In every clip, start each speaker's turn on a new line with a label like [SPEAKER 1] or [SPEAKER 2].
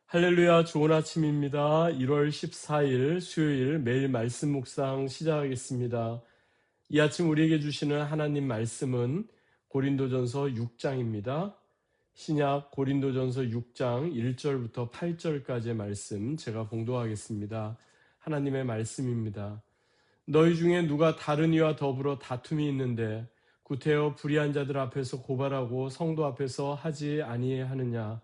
[SPEAKER 1] 할렐루야, 좋은 아침입니다. 1월 14일 수요일 매일 말씀 묵상 시작하겠습니다. 이 아침 우리에게 주시는 하나님 말씀은 고린도전서 6장입니다. 신약 고린도전서 6장 1절부터 8절까지의 말씀 제가 봉독하겠습니다. 하나님의 말씀입니다. 너희 중에 누가 다른 이와 더불어 다툼이 있는데 구태여 불의한 자들 앞에서 고발하고 성도 앞에서 하지 아니하느냐.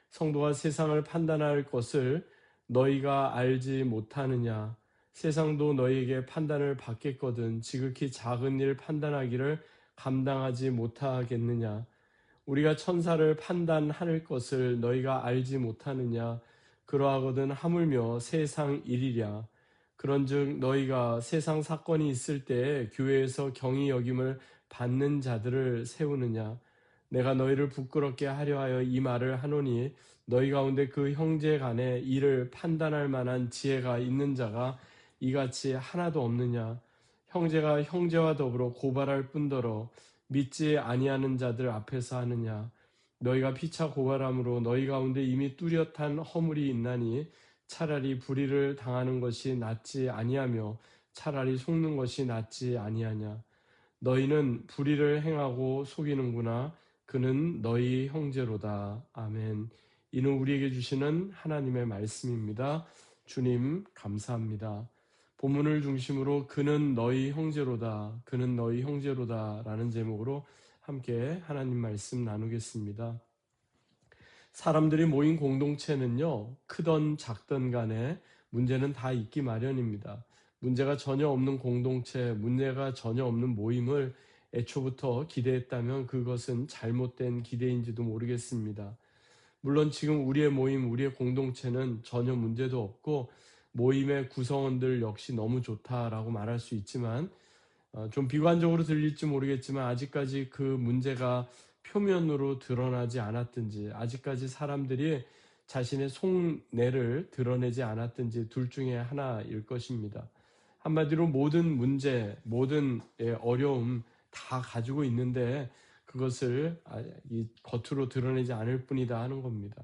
[SPEAKER 1] 성도가 세상을 판단할 것을 너희가 알지 못하느냐. 세상도 너희에게 판단을 받겠거든 지극히 작은 일 판단하기를 감당하지 못하겠느냐. 우리가 천사를 판단할 것을 너희가 알지 못하느냐. 그러하거든 하물며 세상 일이랴. 그런즉 너희가 세상 사건이 있을 때 교회에서 경히 여김을 받는 자들을 세우느냐. 내가 너희를 부끄럽게 하려 하여 이 말을 하노니 너희 가운데 그 형제 간에 이를 판단할 만한 지혜가 있는 자가 이같이 하나도 없느냐. 형제가 형제와 더불어 고발할 뿐더러 믿지 아니하는 자들 앞에서 하느냐. 너희가 피차 고발함으로 너희 가운데 이미 뚜렷한 허물이 있나니 차라리 불의를 당하는 것이 낫지 아니하며 차라리 속는 것이 낫지 아니하냐. 너희는 불의를 행하고 속이는구나. 그는 너희 형제로다. 아멘. 이는 우리에게 주시는 하나님의 말씀입니다. 주님 감사합니다. 본문을 중심으로 그는 너희 형제로다. 그는 너희 형제로다 라는 제목으로 함께 하나님 말씀 나누겠습니다. 사람들이 모인 공동체는요, 크던 작던 간에 문제는 다 있기 마련입니다. 문제가 전혀 없는 공동체, 문제가 전혀 없는 모임을 애초부터 기대했다면 그것은 잘못된 기대인지도 모르겠습니다. 물론 지금 우리의 모임, 우리의 공동체는 전혀 문제도 없고 모임의 구성원들 역시 너무 좋다라고 말할 수 있지만 좀 비관적으로 들릴지 모르겠지만 아직까지 그 문제가 표면으로 드러나지 않았든지 아직까지 사람들이 자신의 속내를 드러내지 않았든지 둘 중에 하나일 것입니다. 한마디로 모든 문제, 모든 어려움 다 가지고 있는데 그것을 겉으로 드러내지 않을 뿐이다 하는 겁니다.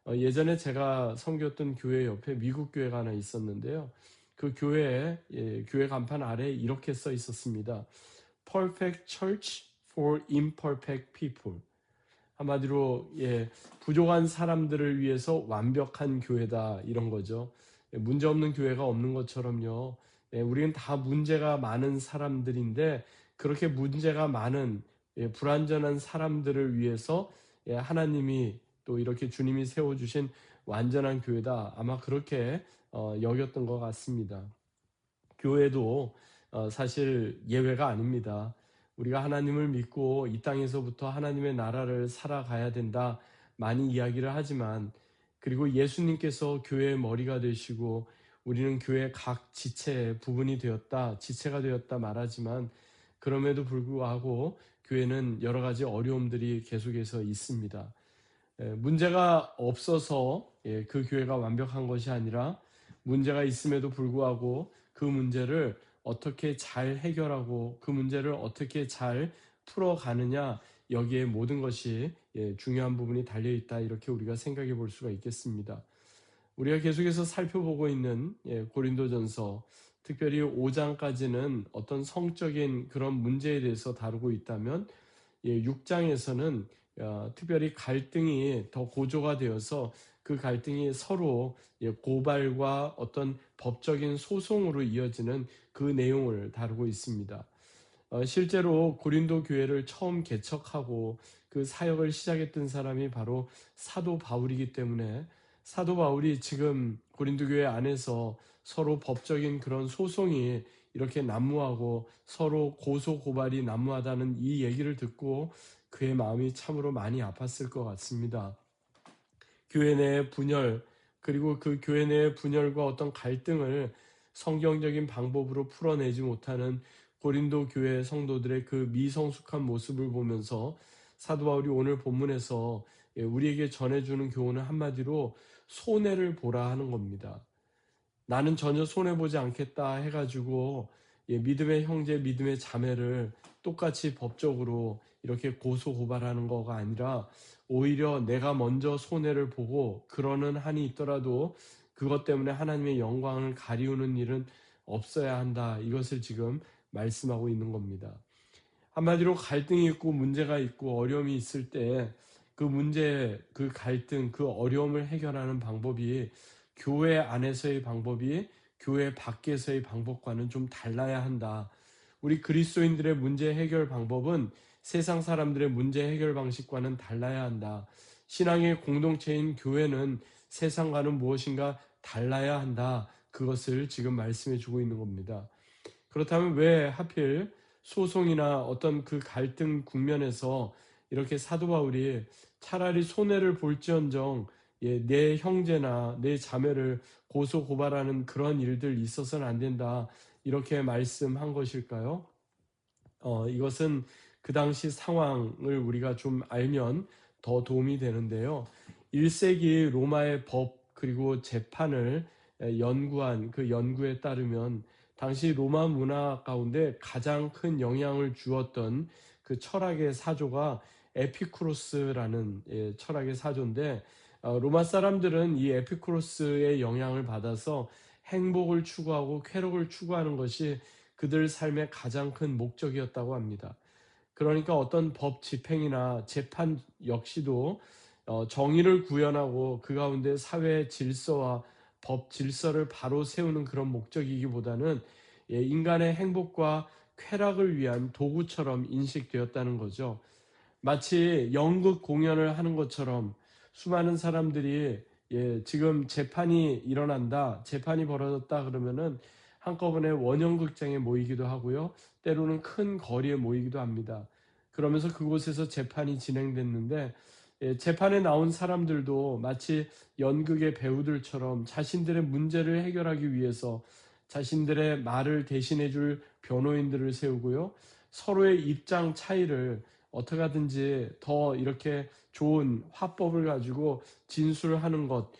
[SPEAKER 1] 예전에 제가 섬겼던 교회 옆에 미국 교회가 하나 있었는데요. 그 교회 간판 아래에 이렇게 써 있었습니다. Perfect Church for Imperfect People. 한마디로 부족한 사람들을 위해서 완벽한 교회다 이런 거죠. 문제 없는 교회가 없는 것처럼요. 우리는 다 문제가 많은 사람들인데 그렇게 문제가 많은 불완전한 사람들을 위해서 하나님이 또 이렇게 주님이 세워주신 완전한 교회다. 아마 그렇게 여겼던 것 같습니다. 교회도 사실 예외가 아닙니다. 우리가 하나님을 믿고 이 땅에서부터 하나님의 나라를 살아가야 된다. 많이 이야기를 하지만 그리고 예수님께서 교회의 머리가 되시고 우리는 교회 각 지체의 부분이 되었다. 지체가 되었다 말하지만 그럼에도 불구하고 교회는 여러 가지 어려움들이 계속해서 있습니다. 문제가 없어서 그 교회가 완벽한 것이 아니라 문제가 있음에도 불구하고 그 문제를 어떻게 잘 해결하고 그 문제를 어떻게 잘 풀어가느냐 여기에 모든 것이 중요한 부분이 달려있다 이렇게 우리가 생각해 볼 수가 있겠습니다. 우리가 계속해서 살펴보고 있는 고린도전서 특별히 5장까지는 어떤 성적인 그런 문제에 대해서 다루고 있다면 6장에서는 특별히 갈등이 더 고조가 되어서 그 갈등이 서로 고발과 어떤 법적인 소송으로 이어지는 그 내용을 다루고 있습니다. 실제로 고린도 교회를 처음 개척하고 그 사역을 시작했던 사람이 바로 사도 바울이기 때문에 사도 바울이 지금 고린도 교회 안에서 서로 법적인 그런 소송이 이렇게 난무하고 서로 고소 고발이 난무하다는 이 얘기를 듣고 그의 마음이 참으로 많이 아팠을 것 같습니다. 교회 내의 분열 그리고 그 교회 내의 분열과 어떤 갈등을 성경적인 방법으로 풀어내지 못하는 고린도 교회 성도들의 그 미성숙한 모습을 보면서 사도 바울이 오늘 본문에서 우리에게 전해주는 교훈은 한마디로 손해를 보라 하는 겁니다. 나는 전혀 손해보지 않겠다 해가지고 믿음의 형제, 믿음의 자매를 똑같이 법적으로 이렇게 고소 고발하는 거가 아니라 오히려 내가 먼저 손해를 보고 그러는 한이 있더라도 그것 때문에 하나님의 영광을 가리우는 일은 없어야 한다. 이것을 지금 말씀하고 있는 겁니다. 한마디로 갈등이 있고 문제가 있고 어려움이 있을 때 그 문제, 그 갈등, 그 어려움을 해결하는 방법이 교회 안에서의 방법이 교회 밖에서의 방법과는 좀 달라야 한다. 우리 그리스도인들의 문제 해결 방법은 세상 사람들의 문제 해결 방식과는 달라야 한다. 신앙의 공동체인 교회는 세상과는 무엇인가 달라야 한다. 그것을 지금 말씀해 주고 있는 겁니다. 그렇다면 왜 하필 소송이나 어떤 그 갈등 국면에서 이렇게 사도 바울이 차라리 손해를 볼지언정 내 형제나 내 자매를 고소 고발하는 그런 일들 있어서는 안 된다 이렇게 말씀한 것일까요? 이것은 그 당시 상황을 우리가 좀 알면 더 도움이 되는데요. 1세기 로마의 법 그리고 재판을 연구한 그 연구에 따르면 당시 로마 문화 가운데 가장 큰 영향을 주었던 그 철학의 사조가 에피쿠로스라는 철학의 사조인데 로마 사람들은 이 에피쿠로스의 영향을 받아서 행복을 추구하고 쾌락을 추구하는 것이 그들 삶의 가장 큰 목적이었다고 합니다. 그러니까 어떤 법 집행이나 재판 역시도 정의를 구현하고 그 가운데 사회 질서와 법 질서를 바로 세우는 그런 목적이기보다는 인간의 행복과 쾌락을 위한 도구처럼 인식되었다는 거죠. 마치 연극 공연을 하는 것처럼 수많은 사람들이 지금 재판이 일어난다, 재판이 벌어졌다 그러면은 한꺼번에 원형극장에 모이기도 하고요. 때로는 큰 거리에 모이기도 합니다. 그러면서 그곳에서 재판이 진행됐는데 재판에 나온 사람들도 마치 연극의 배우들처럼 자신들의 문제를 해결하기 위해서 자신들의 말을 대신해 줄 변호인들을 세우고요. 서로의 입장 차이를 어떻게 하든지 더 이렇게 좋은 화법을 가지고 진술을 하는 것,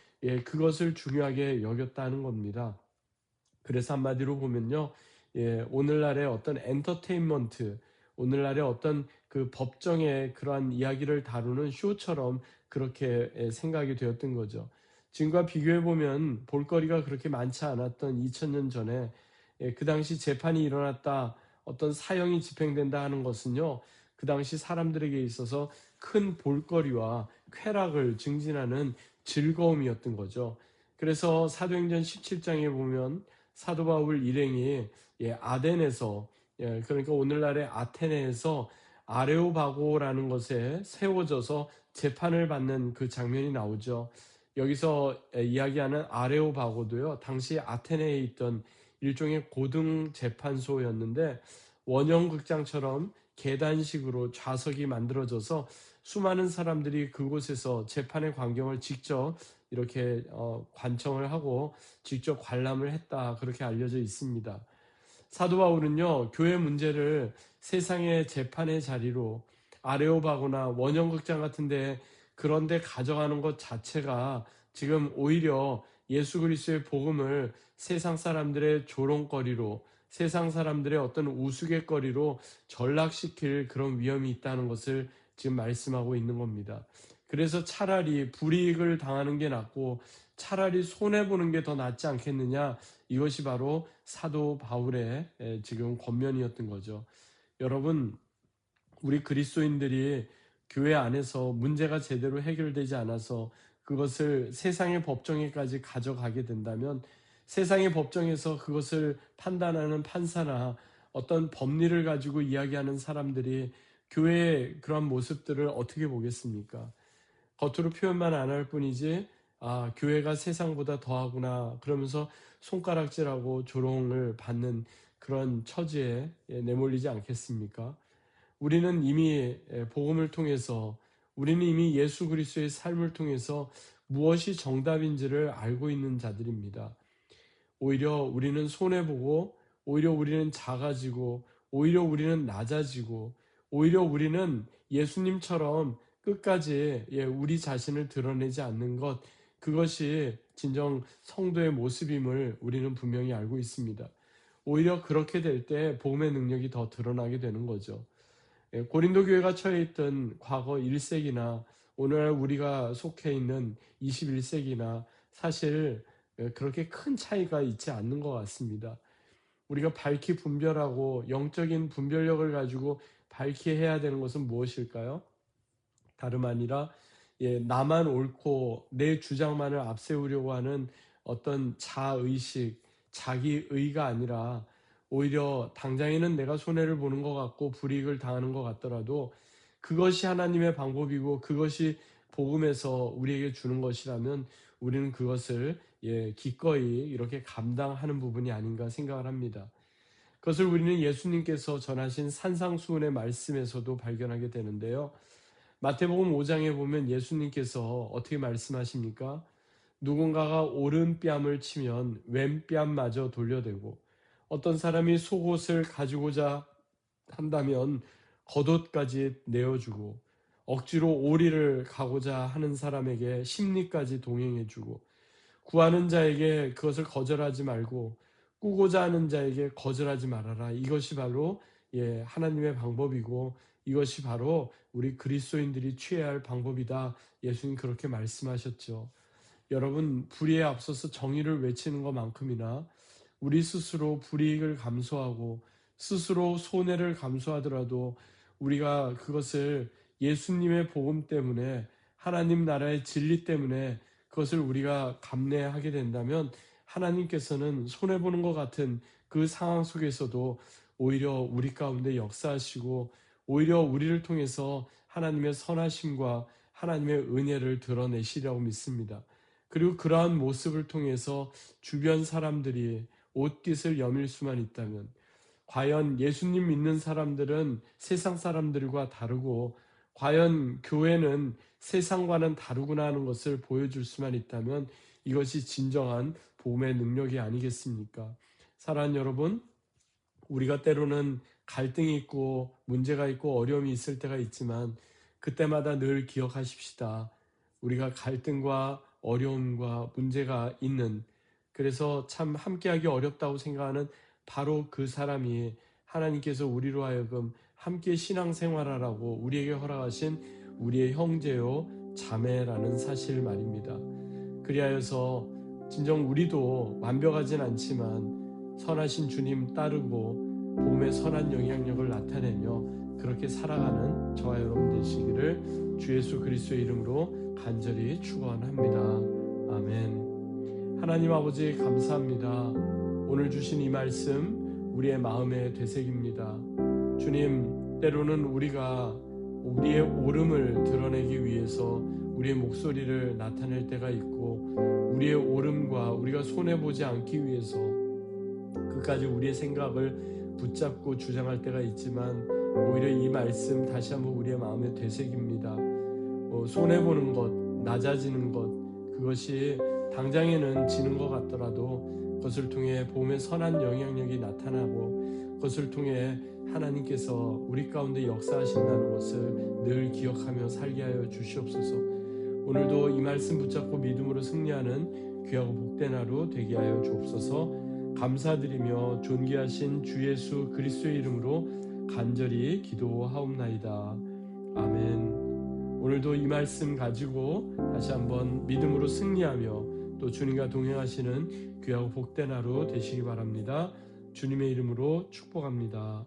[SPEAKER 1] 그것을 중요하게 여겼다는 겁니다. 그래서 한마디로 보면요, 오늘날의 어떤 엔터테인먼트, 오늘날의 어떤 그 법정의 그러한 이야기를 다루는 쇼처럼 그렇게 생각이 되었던 거죠. 지금과 비교해 보면 볼거리가 그렇게 많지 않았던 2000년 전에 그 당시 재판이 일어났다, 어떤 사형이 집행된다 하는 것은요, 그 당시 사람들에게 있어서 큰 볼거리와 쾌락을 증진하는 즐거움이었던 거죠. 그래서 사도행전 17장에 보면 사도 바울 일행이 아덴에서 그러니까 오늘날의 아테네에서 아레오바고라는 것에 세워져서 재판을 받는 그 장면이 나오죠. 여기서 이야기하는 아레오바고도요. 당시 아테네에 있던 일종의 고등 재판소였는데 원형 극장처럼 계단식으로 좌석이 만들어져서 수많은 사람들이 그곳에서 재판의 광경을 직접 이렇게 관청을 하고 직접 관람을 했다 그렇게 알려져 있습니다. 사도 바울은요 교회 문제를 세상의 재판의 자리로 아레오바고나 원형극장 같은데 그런데 가져가는 것 자체가 지금 오히려 예수 그리스도의 복음을 세상 사람들의 조롱거리로 세상 사람들의 어떤 우스갯거리로 전락시킬 그런 위험이 있다는 것을 지금 말씀하고 있는 겁니다. 그래서 차라리 불이익을 당하는 게 낫고 차라리 손해보는 게 더 낫지 않겠느냐, 이것이 바로 사도 바울의 지금 권면이었던 거죠. 여러분, 우리 그리스도인들이 교회 안에서 문제가 제대로 해결되지 않아서 그것을 세상의 법정에까지 가져가게 된다면 세상의 법정에서 그것을 판단하는 판사나 어떤 법리를 가지고 이야기하는 사람들이 교회의 그런 모습들을 어떻게 보겠습니까? 겉으로 표현만 안 할 뿐이지 교회가 세상보다 더하구나 그러면서 손가락질하고 조롱을 받는 그런 처지에 내몰리지 않겠습니까? 우리는 이미 복음을 통해서 우리는 이미 예수 그리스도의 삶을 통해서 무엇이 정답인지를 알고 있는 자들입니다. 오히려 우리는 손해보고 오히려 우리는 작아지고 오히려 우리는 낮아지고 오히려 우리는 예수님처럼 끝까지 우리 자신을 드러내지 않는 것, 그것이 진정 성도의 모습임을 우리는 분명히 알고 있습니다. 오히려 그렇게 될 때 복음의 능력이 더 드러나게 되는 거죠. 고린도 교회가 처해 있던 과거 1세기나 오늘날 우리가 속해 있는 21세기나 사실 그렇게 큰 차이가 있지 않는 것 같습니다. 우리가 밝히 분별하고 영적인 분별력을 가지고 밝히 해야 되는 것은 무엇일까요? 다름 아니라 나만 옳고 내 주장만을 앞세우려고 하는 어떤 자의식, 자기의가 아니라 오히려 당장에는 내가 손해를 보는 것 같고 불이익을 당하는 것 같더라도 그것이 하나님의 방법이고 그것이 복음에서 우리에게 주는 것이라면 우리는 그것을 기꺼이 이렇게 감당하는 부분이 아닌가 생각을 합니다. 그것을 우리는 예수님께서 전하신 산상수훈의 말씀에서도 발견하게 되는데요. 마태복음 5장에 보면 예수님께서 어떻게 말씀하십니까? 누군가가 오른뺨을 치면 왼뺨마저 돌려대고 어떤 사람이 속옷을 가지고자 한다면 겉옷까지 내어주고 억지로 오리를 가고자 하는 사람에게 심리까지 동행해주고 구하는 자에게 그것을 거절하지 말고 꾸고자 하는 자에게 거절하지 말아라. 이것이 바로 하나님의 방법이고 이것이 바로 우리 그리스도인들이 취해야 할 방법이다. 예수님 그렇게 말씀하셨죠. 여러분, 불의에 앞서서 정의를 외치는 것만큼이나 우리 스스로 불이익을 감수하고 스스로 손해를 감수하더라도 우리가 그것을 예수님의 복음 때문에 하나님 나라의 진리 때문에 그것을 우리가 감내하게 된다면 하나님께서는 손해보는 것 같은 그 상황 속에서도 오히려 우리 가운데 역사하시고 오히려 우리를 통해서 하나님의 선하심과 하나님의 은혜를 드러내시리라고 믿습니다. 그리고 그러한 모습을 통해서 주변 사람들이 옷깃을 여밀 수만 있다면 과연 예수님 믿는 사람들은 세상 사람들과 다르고 과연 교회는 세상과는 다르구나 하는 것을 보여줄 수만 있다면 이것이 진정한 복음의 능력이 아니겠습니까? 사랑하는 여러분, 우리가 때로는 갈등이 있고 문제가 있고 어려움이 있을 때가 있지만 그때마다 늘 기억하십시다. 우리가 갈등과 어려움과 문제가 있는, 그래서 참 함께하기 어렵다고 생각하는 바로 그 사람이 하나님께서 우리로 하여금 함께 신앙생활하라고 우리에게 허락하신 우리의 형제요 자매라는 사실 말입니다. 그리하여서 진정 우리도 완벽하진 않지만 선하신 주님 따르고 복음의 선한 영향력을 나타내며 그렇게 살아가는 저와 여러분 되시기를 주 예수 그리스도의 이름으로 간절히 축원합니다. 아멘. 하나님 아버지 감사합니다. 오늘 주신 이 말씀 우리의 마음에 되새깁니다. 주님, 때로는 우리가 우리의 옳음을 드러내기 위해서 우리의 목소리를 나타낼 때가 있고 우리의 옳음과 우리가 손해보지 않기 위해서 끝까지 우리의 생각을 붙잡고 주장할 때가 있지만 오히려 이 말씀 다시 한번 우리의 마음에 되새깁니다. 손해보는 것, 낮아지는 것, 그것이 당장에는 지는 것 같더라도 그것을 통해 복음의 선한 영향력이 나타나고 그것을 통해 하나님께서 우리 가운데 역사하신다는 것을 늘 기억하며 살게 하여 주시옵소서. 오늘도 이 말씀 붙잡고 믿음으로 승리하는 귀하고 복된 하루 되게 하여 주옵소서. 감사드리며 존귀하신 주 예수 그리스도의 이름으로 간절히 기도하옵나이다. 아멘. 오늘도 이 말씀 가지고 다시 한번 믿음으로 승리하며 또 주님과 동행하시는 귀하고 복된 하루 되시기 바랍니다. 주님의 이름으로 축복합니다.